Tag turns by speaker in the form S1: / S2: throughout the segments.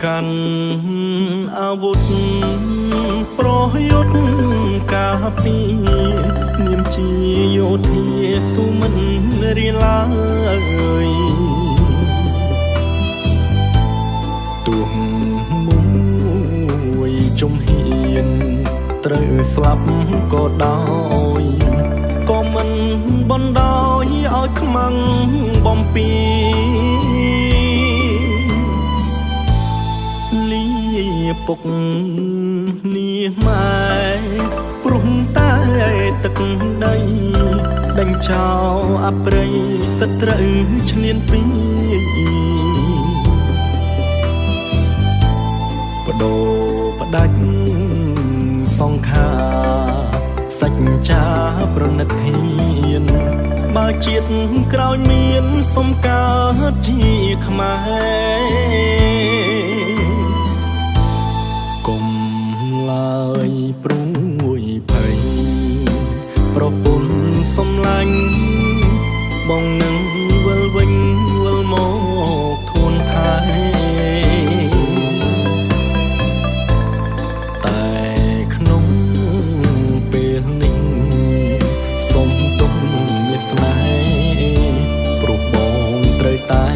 S1: កាន់អាវុធប្រយុទ្ធការពារនាមជាយោធាសុមិនរៀនឡើយទោះមួយជំហានត្រូវស្លាប់ក៏ដោយក៏មិនបណ្ដោយឲ្យខ្មាំងបំពីពុកនេះម៉ែព្រោះតែទឹកដីដេញចោលអប្រិយសត្រូវឈ្លានពីបដូរបដាច់សង្ខាសច្ចាប្រណិតធានបើជាតិក្រោយមានសុំកើតជាខ្មែរកុំឡើយព្រួយភ័យប្រពន្ធសំឡាញ់បងនឹងវិលវិញវិលមកធួនថែតែក្នុងពេលនេះសុំទុំមានស្នេហ៍ព្រោះបងត្រូវតែ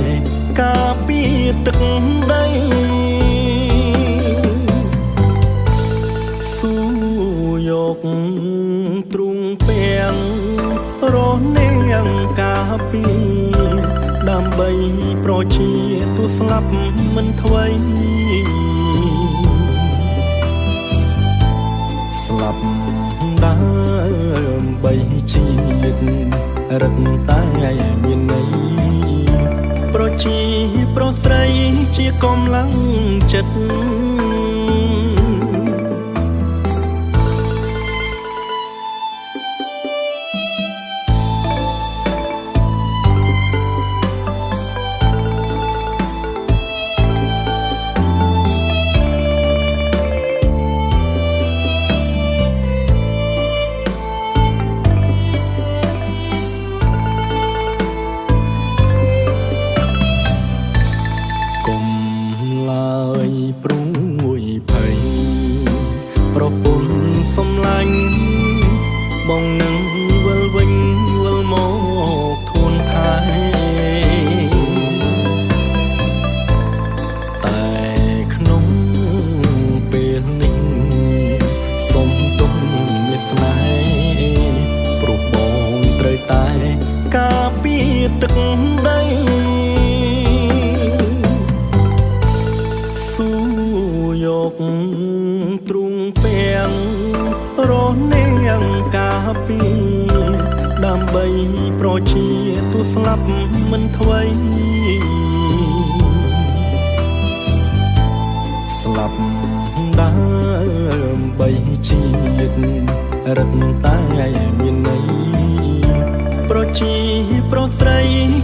S1: ការពារទឹកដីយកទ្រូងពាំងរនាងការពារដើម្បីប្រជាទូស្លាប់មិនថ្វីស្លាប់ដើម្បីជាតិរឹតតែមានន័យប្រជាប្រុសស្រីជាកម្លាំងចិត្តព្រួយភ័យប្រពន្ធសំឡាញ់បងនឹងវិលវិញវិលមកធួនថែតែក្នុងពេលនេះសុំទុំមានស្នេហ៍ព្រោះបងត្រូវតែការពារទឹកដីយកទ្រូងពាំងរនាងការពារដើម្បីប្រជាទូស្លាប់មិនថ្វីស្លាប់ដើម្បីជាតិរឹតតែមានន័យប្រជាប្រុសស្រី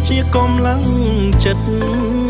S1: ជាកម្លាំងចិត្ត